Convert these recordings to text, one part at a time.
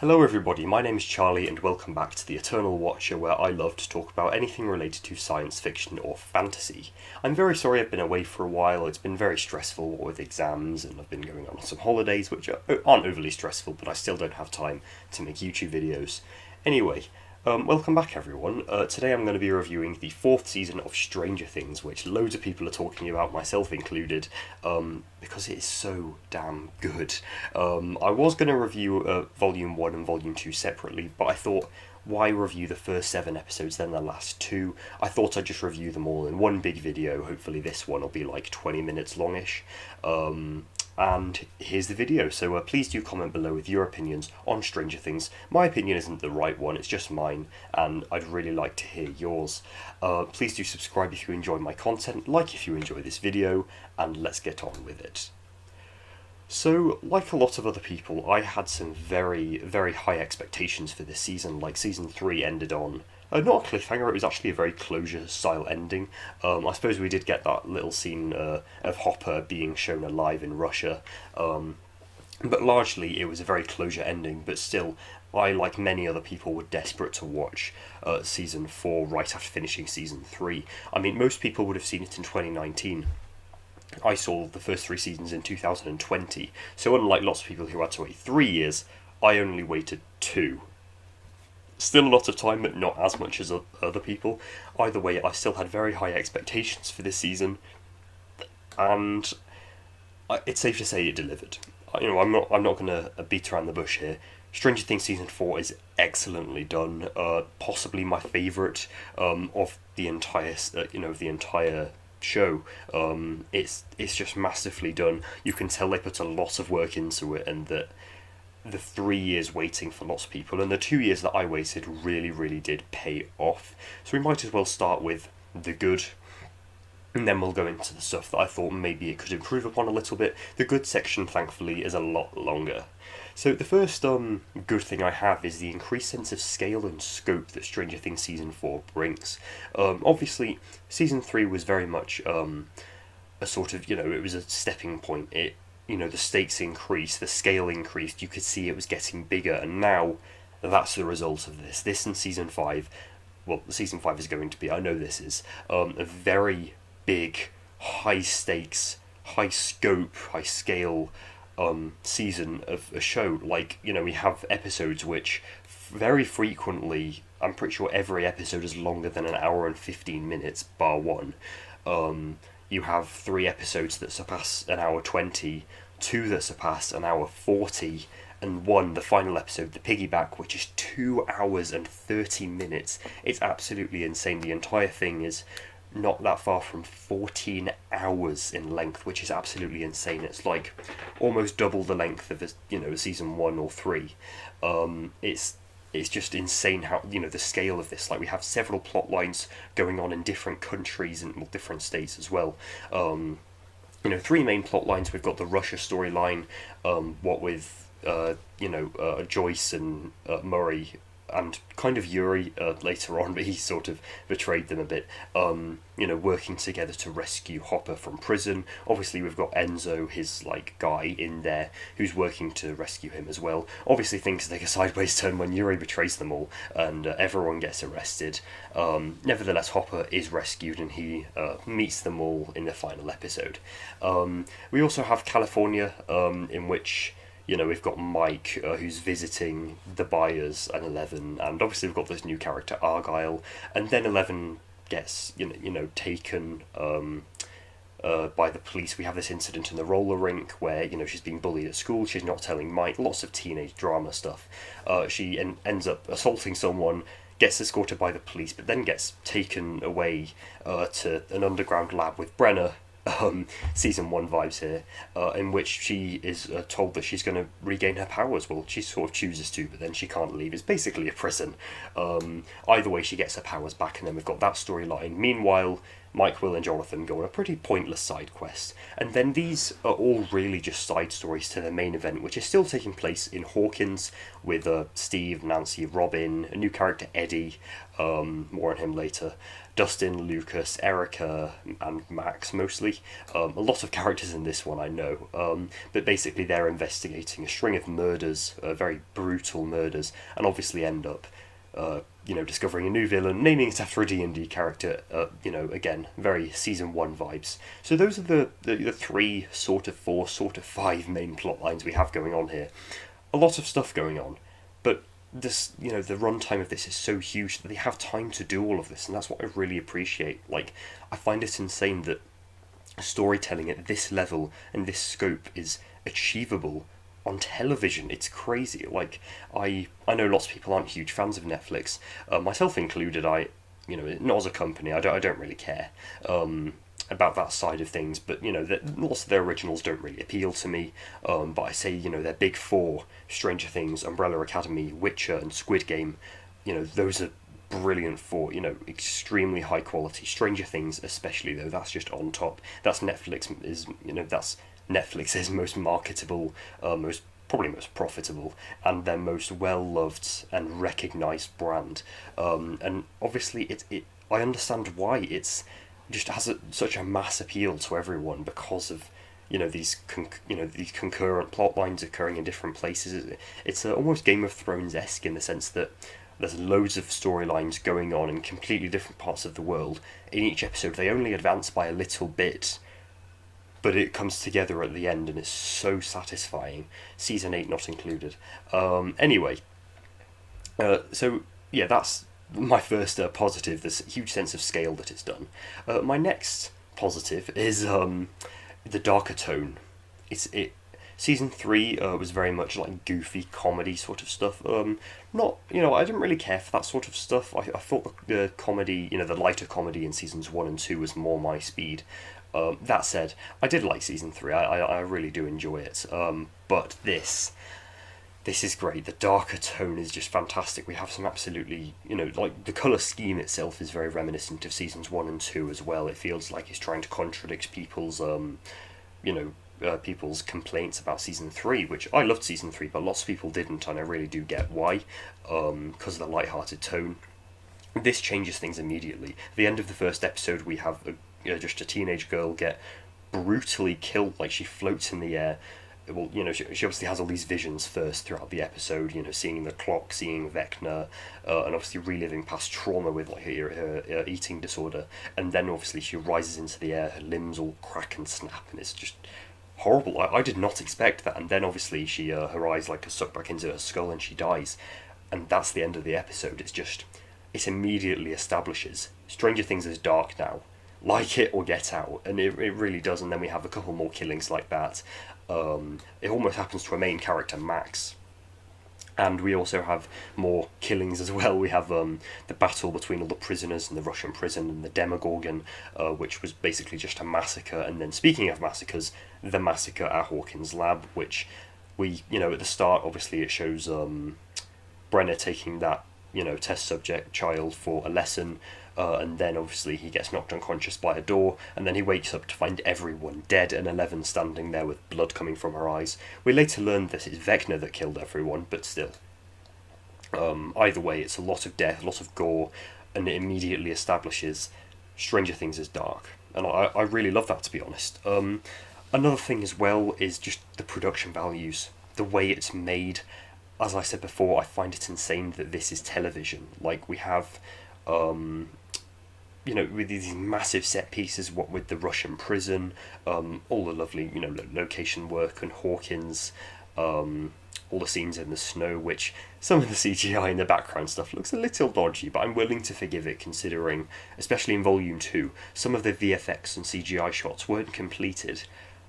Hello everybody, my name is Charlie and welcome back to the Eternal Watcher, where I love to talk about anything related to science fiction or fantasy. I'm very sorry I've been away for a while. It's been very stressful with exams and I've been going on some holidays which aren't overly stressful, but I still don't have time to make YouTube videos. Anyway, welcome back everyone. Today I'm going to be reviewing the fourth season of Stranger Things, which loads of people are talking about, myself included, because it is so damn good. I was going to review Volume 1 and Volume 2 separately, but I thought, why review the first 7 episodes then the last 2? I thought I'd just review them all in one big video. Hopefully this one will be like 20 minutes longish. And here's the video, so please do comment below with your opinions on Stranger Things. My opinion isn't the right one, it's just mine, and I'd really like to hear yours. Please do subscribe if you enjoy my content, like if you enjoy this video, and let's get on with it. So, like a lot of other people, I had some very, very high expectations for this season. Like, Season 3 ended on not a cliffhanger, it was actually a very closure-style ending. I suppose we did get that little scene of Hopper being shown alive in Russia, but largely it was a very closure ending, but still, I, like many other people, were desperate to watch Season 4 right after finishing Season 3. I mean, most people would have seen it in 2019. I saw the first 3 seasons in 2020, so unlike lots of people who had to wait 3 years, I only waited 2. Still a lot of time, but not as much as other people. Either way, I still had very high expectations for this season, and it's safe to say it delivered. I'm not going to beat around the bush here. Stranger Things Season 4 is excellently done. Possibly my favourite of the entire show. It's just masterfully done. You can tell they put a lot of work into it, and that the 3 years waiting for lots of people and the 2 years that I waited really, really did pay off. So we might as well start with the good, and then we'll go into the stuff that I thought maybe it could improve upon a little bit. The good section, thankfully, is a lot longer. So the first good thing I have is the increased sense of scale and scope that Stranger Things Season 4 brings. Obviously, Season 3 was very much a sort of, it was a stepping point. The stakes increased, the scale increased, you could see it was getting bigger, and now that's the result of this. This and Season 5, well, Season 5 is going to be, I know this is, a very big, high stakes, high scope, high scale season of a show. Like, we have episodes which very frequently, I'm pretty sure every episode is longer than an hour and 15 minutes, bar one. You have 3 episodes that surpass an hour 20, 2 that surpass an hour 40, and 1, the final episode, the piggyback, which is 2 hours and 30 minutes. It's absolutely insane. The entire thing is not that far from 14 hours in length, which is absolutely insane. It's like almost double the length of a season 1 or 3. It's just insane how, the scale of this. Like, we have several plot lines going on in different countries and different states as well. 3 main plot lines. We've got the Russia storyline, what with, Joyce and Murray, and kind of Yuri later on, but he sort of betrayed them a bit, working together to rescue Hopper from prison. Obviously we've got Enzo, his guy in there, who's working to rescue him as well. Obviously things take a sideways turn when Yuri betrays them all, and everyone gets arrested. Nevertheless, Hopper is rescued, and he meets them all in the final episode. We also have California, in which we've got Mike, who's visiting the Byers and Eleven, and obviously we've got this new character, Argyle, and then Eleven gets, taken by the police. We have this incident in the roller rink where, she's being bullied at school, she's not telling Mike, lots of teenage drama stuff. She ends up assaulting someone, gets escorted by the police, but then gets taken away to an underground lab with Brenner. Season 1 vibes here, in which she is told that she's going to regain her powers. Well, she sort of chooses to, but then she can't leave. It's basically a prison. Either way, she gets her powers back, and then we've got that storyline. Meanwhile, Mike, Will, and Jonathan go on a pretty pointless side quest, and then these are all really just side stories to the main event, which is still taking place in Hawkins with Steve, Nancy, Robin, a new character Eddie, more on him later, Dustin, Lucas, Erica, and Max mostly. A lot of characters in this one, I know, but basically they're investigating a string of murders, very brutal murders, and obviously end up discovering a new villain, naming it after a D&D character, again, very Season 1 vibes. So those are the 3, sort of 4, sort of 5 main plot lines we have going on here. A lot of stuff going on, but this, the runtime of this is so huge that they have time to do all of this, and that's what I really appreciate. Like, I find it insane that storytelling at this level and this scope is achievable on television. It's crazy. Like, I know lots of people aren't huge fans of Netflix, myself included. Not as a company, I don't really care about that side of things, but lots of their originals don't really appeal to me. But I say, their big four: Stranger Things, Umbrella Academy, Witcher, and Squid Game. Those are brilliant for extremely high quality. Stranger Things, especially though, that's just on top. That's Netflix's most marketable, probably most profitable, and their most well loved and recognised brand. And obviously, I understand why it's just has such a mass appeal to everyone because of these concurrent plot lines occurring in different places. It's almost Game of Thrones-esque in the sense that there's loads of storylines going on in completely different parts of the world. In each episode, they only advance by a little bit, but it comes together at the end, and it's so satisfying. Season 8 not included. Anyway, so yeah, that's my first positive. This huge sense of scale that it's done. My next positive is the darker tone. Season 3 was very much like goofy comedy sort of stuff. I didn't really care for that sort of stuff. I thought the comedy, the lighter comedy in seasons 1 and 2 was more my speed. That said, I did like season 3. I really do enjoy it. But this is great. The darker tone is just fantastic. We have some absolutely, like the colour scheme itself is very reminiscent of seasons 1 and 2 as well. It feels like it's trying to contradict people's, people's complaints about season 3, which I loved season 3, but lots of people didn't, and I really do get why, because of the light-hearted tone. This changes things immediately. At the end of the first episode, we have just a teenage girl get brutally killed, like she floats in the air. Well, she obviously has all these visions first throughout the episode, seeing the clock, seeing Vecna, and obviously reliving past trauma with like her eating disorder, and then obviously she rises into the air, her limbs all crack and snap, and it's just horrible. I did not expect that, and then obviously she her eyes like are sucked back into her skull and she dies, and that's the end of the episode. It immediately establishes Stranger Things is dark now. Like it or get out, and it really does. And then we have a couple more killings like that. It almost happens to a main character, Max, and we also have more killings as well. We have the battle between all the prisoners in the Russian prison and the Demogorgon, which was basically just a massacre. And then, speaking of massacres, the massacre at Hawkins' lab, which we, at the start, obviously it shows Brenner taking that test subject child for a lesson. And then obviously he gets knocked unconscious by a door, and then he wakes up to find everyone dead and Eleven standing there with blood coming from her eyes. We later learn that it's Vecna that killed everyone, but still. Either way, it's a lot of death, a lot of gore, and it immediately establishes Stranger Things is dark. And I really love that, to be honest. Another thing as well is just the production values, the way it's made. As I said before, I find it insane that this is television. Like, we have with these massive set pieces, what with the Russian prison, all the lovely, location work and Hawkins, all the scenes in the snow, which some of the CGI in the background stuff looks a little dodgy, but I'm willing to forgive it considering, especially in Volume 2, some of the VFX and CGI shots weren't completed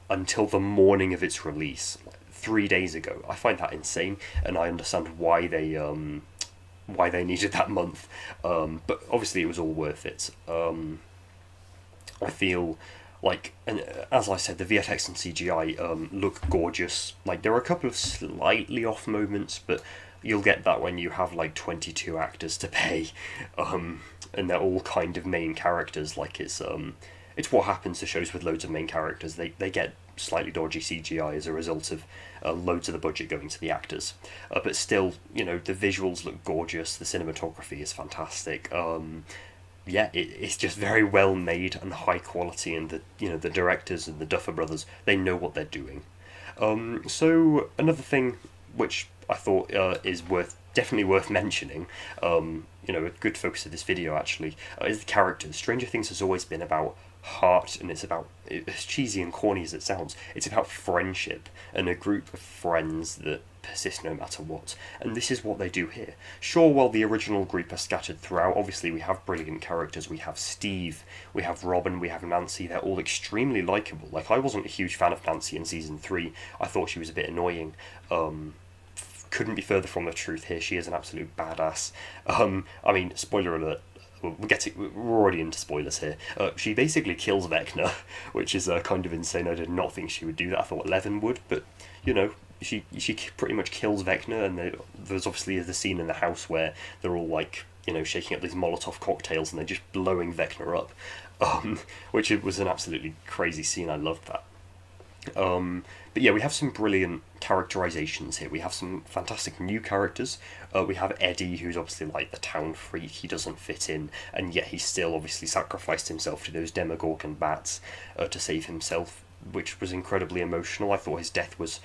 until the morning of its release, 3 days ago. I find that insane, and I understand why they needed that month, but obviously it was all worth it. I feel like, and as I said, the VFX and CGI look gorgeous. Like, there are a couple of slightly off moments, but you'll get that when you have like 22 actors to pay. and they're all kind of main characters. Like it's what happens to shows with loads of main characters. They get slightly dodgy CGI as a result of loads of the budget going to the actors. But still, you know, the visuals look gorgeous. The cinematography is fantastic. Yeah, it's just very well made and high quality, and the directors and the Duffer Brothers, they know what they're doing. So another thing which I thought is definitely worth mentioning, a good focus of this video actually, is the characters. Stranger Things has always been about heart, and it's about, as cheesy and corny as it sounds, it's about friendship and a group of friends that persist no matter what, and this is what they do here. Sure, while the original group are scattered throughout, obviously we have brilliant characters. We have Steve, we have Robin, we have Nancy. They're all extremely likeable. Like, I wasn't a huge fan of Nancy in season 3. I thought she was a bit annoying. Couldn't be further from the truth here. She is an absolute badass. I mean, spoiler alert, we're already into spoilers here. She basically kills Vecna, which is kind of insane. I did not think she would do that. I thought Eleven would, but she pretty much kills Vecna. And there's obviously the scene in the house where they're all like, shaking up these Molotov cocktails and they're just blowing Vecna up, which was an absolutely crazy scene. I loved that. But yeah, we have some brilliant characterizations here. We have some fantastic new characters. We have Eddie, who's obviously like the town freak. He doesn't fit in, and yet he still obviously sacrificed himself to those Demogorgon bats to save himself, which was incredibly emotional. I thought his death was...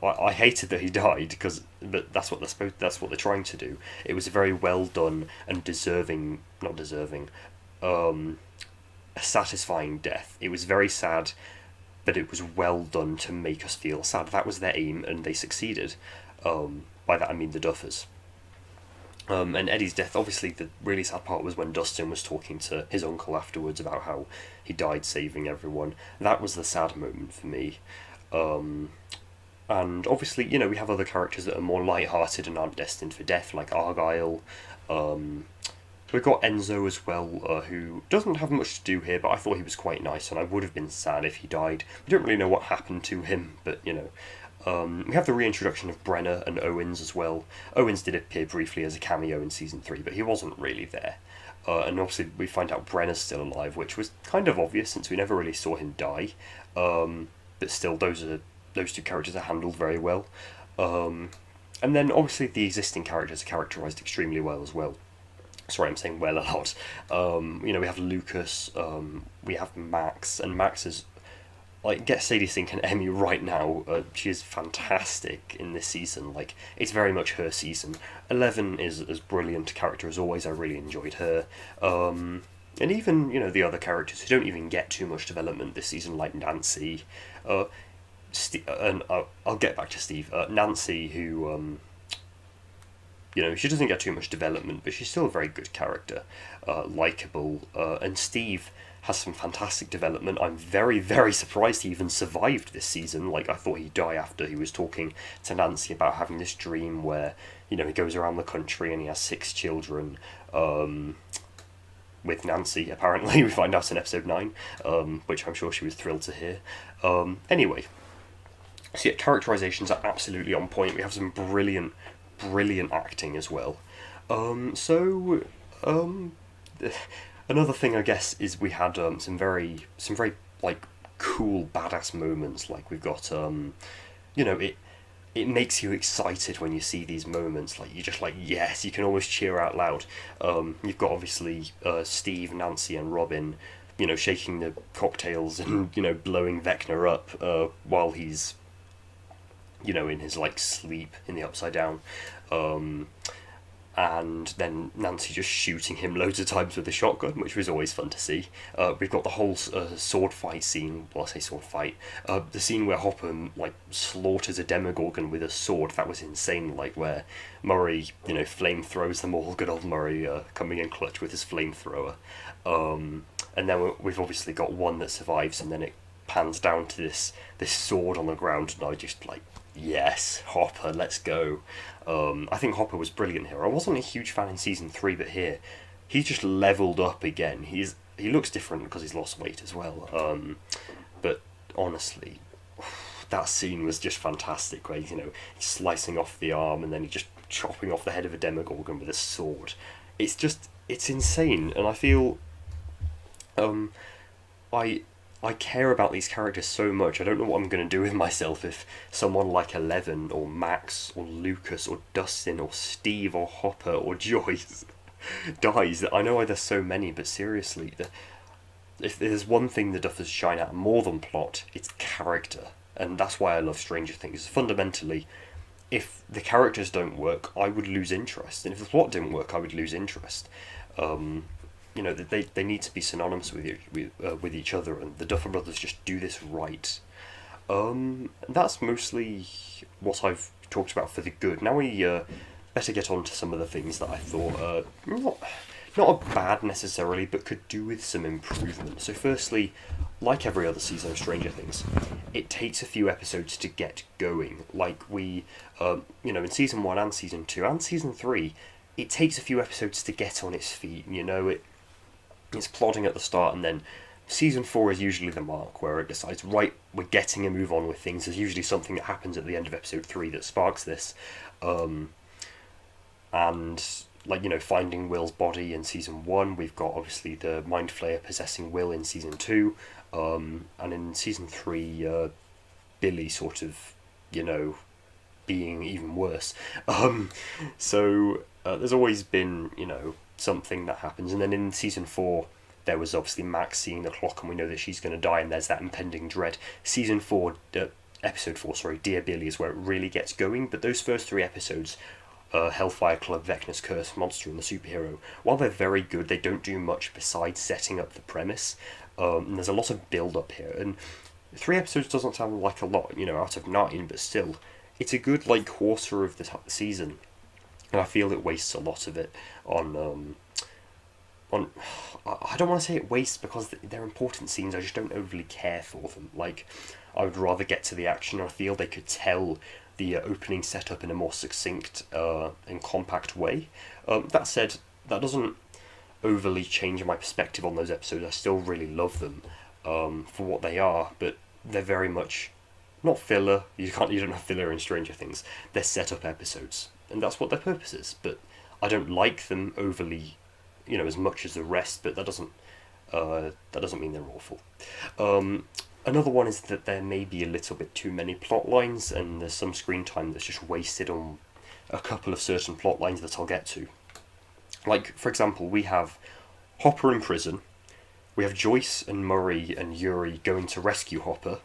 I hated that he died, but that's what they're trying to do. It was a very well done and a satisfying death. It was very sad, but it was well done to make us feel sad. That was their aim, and they succeeded. By that I mean the Duffers. And Eddie's death, obviously the really sad part was when Dustin was talking to his uncle afterwards about how he died saving everyone. That was the sad moment for me. And obviously, we have other characters that are more light-hearted and aren't destined for death, like Argyle. We've got Enzo as well, who doesn't have much to do here, but I thought he was quite nice, and I would have been sad if he died. We don't really know what happened to him, but, we have the reintroduction of Brenner and Owens as well. Owens did appear briefly as a cameo in Season 3, but he wasn't really there. And obviously we find out Brenner's still alive, which was kind of obvious since we never really saw him die. But still, those two characters are handled very well. And then obviously the existing characters are characterised extremely well as well. Sorry, I'm saying well a lot. We have Lucas, we have Max, and Max is, like, get Sadie Sink an Emmy right now. She is fantastic in this season. Like, it's very much her season. 11 is as brilliant a character as always. I really enjoyed her. And even, the other characters who don't even get too much development this season, like Nancy. And I'll get back to Steve. Nancy, who... she doesn't get too much development, but she's still a very good character, likeable, and Steve has some fantastic development. I'm very, very surprised he even survived this season. Like, I thought he'd die after he was talking to Nancy about having this dream where, he goes around the country and he has 6 children, with Nancy, apparently. We find out in episode 9, which I'm sure she was thrilled to hear. Anyway, so yeah, characterizations are absolutely on point. We have some brilliant acting as well. Another thing, I guess, is we had some very like cool badass moments. Like, we've got it makes you excited when you see these moments. Like, you're just like, yes, you can almost cheer out loud. You've got obviously Steve, Nancy, and Robin, shaking the cocktails and blowing Vecna up while he's in his like sleep in the Upside Down, and then Nancy just shooting him loads of times with a shotgun, which was always fun to see. We've got the whole sword fight scene. Well, I say sword fight. The scene where Hopper like slaughters a Demogorgon with a sword. That was insane. Like, where Murray flamethrowers them all. Good old Murray coming in clutch with his flamethrower. And then we've obviously got one that survives, and then it pans down to this sword on the ground, and I just like, yes, Hopper, let's go. I think Hopper was brilliant here. I wasn't a huge fan in Season 3, but here, he's just leveled up again. He looks different because he's lost weight as well. But honestly, that scene was just fantastic, where he's slicing off the arm and then he's just chopping off the head of a Demogorgon with a sword. it's insane, and I feel um I I care about these characters so much. I don't know what I'm going to do with myself if someone like Eleven or Max or Lucas or Dustin or Steve or Hopper or Joyce dies. I know there's so many, but seriously, if there's one thing the Duffers shine at more than plot, it's character, and that's why I love Stranger Things. Fundamentally, if the characters don't work, I would lose interest, and if the plot didn't work, I would lose interest. Um, they need to be synonymous with each other, and the Duffer Brothers just do this right. That's mostly what I've talked about for the good. Now we better get on to some of the things that I thought not a bad necessarily, but could do with some improvement. So firstly, like every other season of Stranger Things, it takes a few episodes to get going. Like in season 1 and season 2 and season 3, it takes a few episodes to get on its feet. It's plodding at the start, and then season 4 is usually the mark where it decides, right, we're getting a move on with things. There's usually something that happens at the end of episode 3 that sparks this. And finding Will's body in season 1, we've got obviously the Mind Flayer possessing Will in season 2, and in season 3, Billy sort of, being even worse. So there's always been, something that happens, and then in season 4, there was obviously Max seeing the clock, and we know that she's going to die, and there's that impending dread. Season 4, episode 4, sorry, Dear Billy, is where it really gets going, but those first 3 episodes, Hellfire Club, Vecna's Curse, Monster and the Superhero, while they're very good, they don't do much besides setting up the premise. And there's a lot of build-up here, and 3 episodes doesn't sound like a lot, out of 9, but still, it's a good, quarter of the season, and I feel it wastes a lot of it on I don't want to say it wastes because they're important scenes, I just don't overly care for them. I would rather get to the action. I feel they could tell the opening setup in a more succinct and compact way. That said, that doesn't overly change my perspective on those episodes. I still really love them for what they are, but they're very much not filler. You don't have filler in Stranger Things. They're setup episodes, and that's what their purpose is. But I don't like them overly, as much as the rest. But that doesn't mean they're awful. Another one is that there may be a little bit too many plot lines, and there's some screen time that's just wasted on a couple of certain plot lines that I'll get to. For example, we have Hopper in prison, we have Joyce and Murray and Yuri going to rescue Hopper,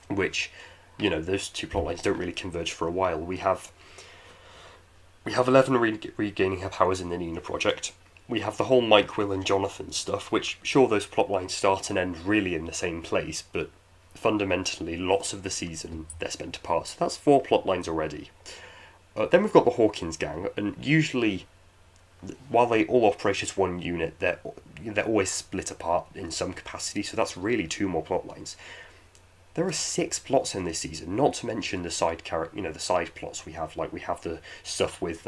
which, those 2 plot lines don't really converge for a while. We have Eleven regaining her powers in the Nina Project. We have the whole Mike, Will and Jonathan stuff, which, sure, those plot lines start and end really in the same place, but fundamentally, lots of the season, they're spent apart. So that's 4 plot lines already. Then we've got the Hawkins gang, and usually, while they all operate as one unit, they're always split apart in some capacity, so that's really 2 more plot lines. There are 6 plots in this season, not to mention the side the side plots we have. We have the stuff with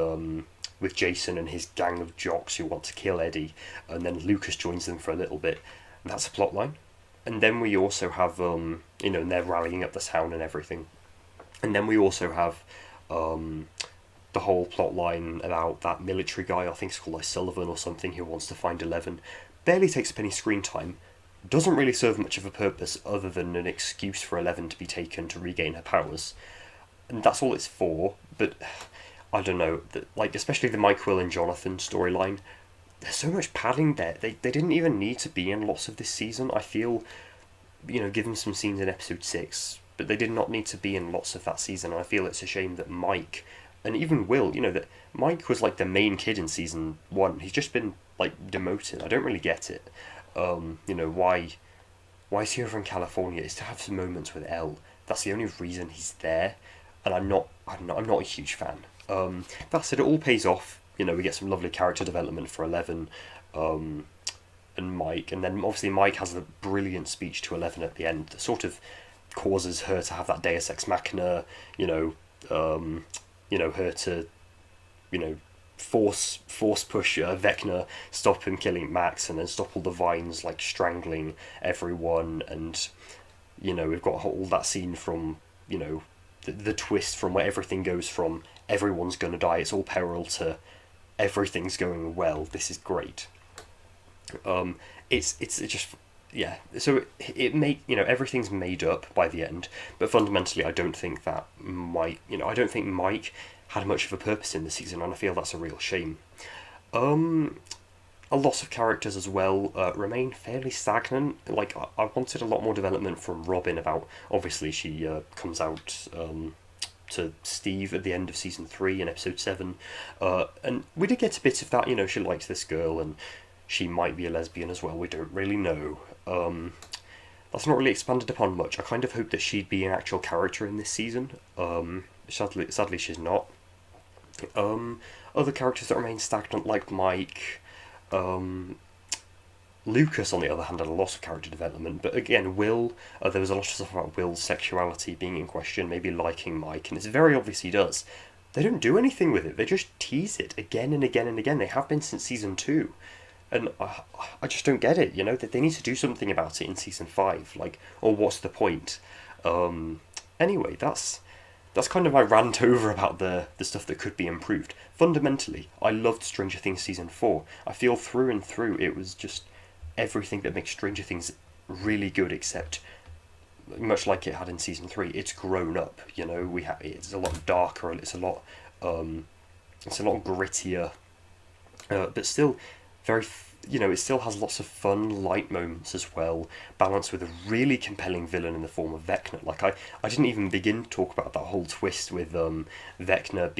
Jason and his gang of jocks who want to kill Eddie, and then Lucas joins them for a little bit. And that's a plot line. And then we also have, and they're rallying up the town and everything. And then we also have the whole plot line about that military guy, I think it's called Sullivan or something, who wants to find Eleven. Barely takes up any screen time. Doesn't really serve much of a purpose other than an excuse for Eleven to be taken to regain her powers. And that's all it's for, but I don't know, especially the Mike, Will and Jonathan storyline, there's so much padding there. They didn't even need to be in lots of this season. I feel, given some scenes in episode 6, but they did not need to be in lots of that season. I feel it's a shame that Mike, and even Will, that Mike was the main kid in season 1. He's just been demoted. I don't really get it. Why is he over in California? Is to have some moments with Elle. That's the only reason he's there, and I'm not a huge fan. That said, it all pays off. We get some lovely character development for Eleven, and Mike, and then obviously Mike has a brilliant speech to Eleven at the end that sort of causes her to have that Deus Ex Machina, her to, force push Vecna, stop him killing Max, and then stop all the Vines strangling everyone, and we've got all that scene from the twist from where everything goes from everyone's gonna die, it's all peril, to everything's going well, this is great. It's just, yeah. So everything's made up by the end, but fundamentally, I don't think that I don't think Mike had much of a purpose in the season, and I feel that's a real shame. A lot of characters as well remain fairly stagnant. Like, I wanted a lot more development from Robin about, obviously she comes out to Steve at the end of season 3 in episode 7, and we did get a bit of that. She likes this girl and she might be a lesbian as well, we don't really know. That's not really expanded upon much. I kind of hoped that she'd be an actual character in this season. Sadly she's not. Other characters that remain stagnant, like Mike. Lucas, on the other hand, had a lot of character development, but again, Will, there was a lot of stuff about Will's sexuality being in question, maybe liking Mike, and it's very obvious he does. They don't do anything with it, they just tease it again and again and again. They have been since season 2. And I just don't get it, that they need to do something about it in season 5, or what's the point? Anyway, that's kind of my rant over about the stuff that could be improved. Fundamentally, I loved Stranger Things season 4. I feel through and through it was just everything that makes Stranger Things really good, except much like it had in season 3, it's grown up. It's a lot darker, it's a lot grittier, but still very. It still has lots of fun, light moments as well, balanced with a really compelling villain in the form of Vecna. I didn't even begin to talk about that whole twist with Vecna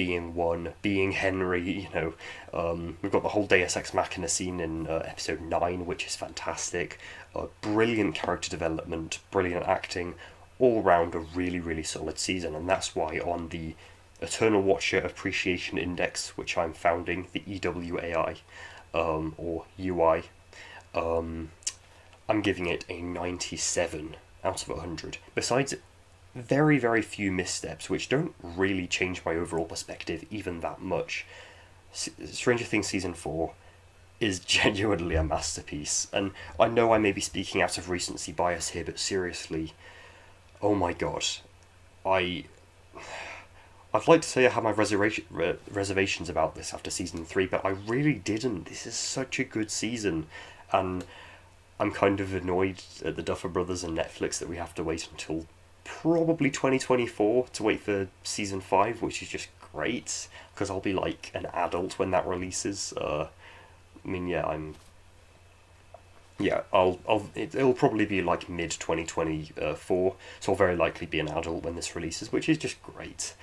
being Henry. We've got the whole Deus Ex Machina scene in episode 9, which is fantastic. Brilliant character development, brilliant acting, all round a really, really solid season, and that's why on the Eternal Watcher Appreciation Index, which I'm founding, the EWAI, or UI, I'm giving it a 97 out of 100. Besides very, very few missteps, which don't really change my overall perspective even that much, Stranger Things Season 4 is genuinely a masterpiece. And I know I may be speaking out of recency bias here, but seriously, oh my god, I'd like to say I had my reservations about this after season 3, but I really didn't. This is such a good season, and I'm kind of annoyed at the Duffer Brothers and Netflix that we have to wait until probably 2024 to wait for season 5, which is just great, because I'll be like an adult when that releases. It'll probably be like mid 2024, so I'll very likely be an adult when this releases, which is just great.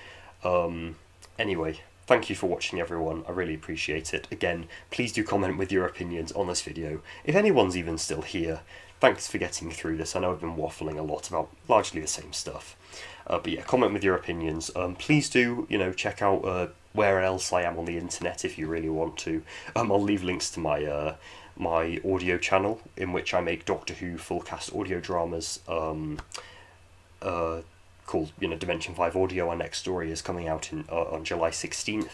Anyway, thank you for watching, everyone. I really appreciate it. Again, please do comment with your opinions on this video. If anyone's even still here, thanks for getting through this. I know I've been waffling a lot about largely the same stuff. But yeah, comment with your opinions. Please do, check out where else I am on the internet if you really want to. I'll leave links to my my audio channel, in which I make Doctor Who full cast audio dramas. Called Dimension 5 Audio. Our next story is coming out on July 16th,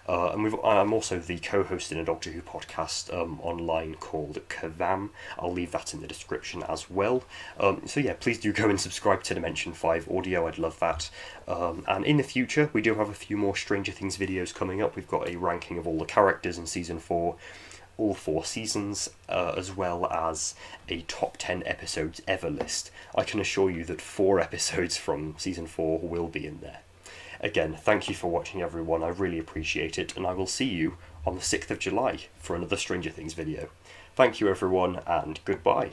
and I'm also the co-host in a Doctor Who podcast online called Kavam. I'll leave that in the description as well. So yeah, please do go and subscribe to Dimension 5 Audio, I'd love that. And in the future, we do have a few more Stranger Things videos coming up. We've got a ranking of all the characters in season 4, all 4 seasons, as well as a top 10 episodes ever list. I can assure you that 4 episodes from season 4 will be in there. Again, thank you for watching, everyone. I really appreciate it, and I will see you on the 6th of July for another Stranger Things video. Thank you, everyone, and goodbye.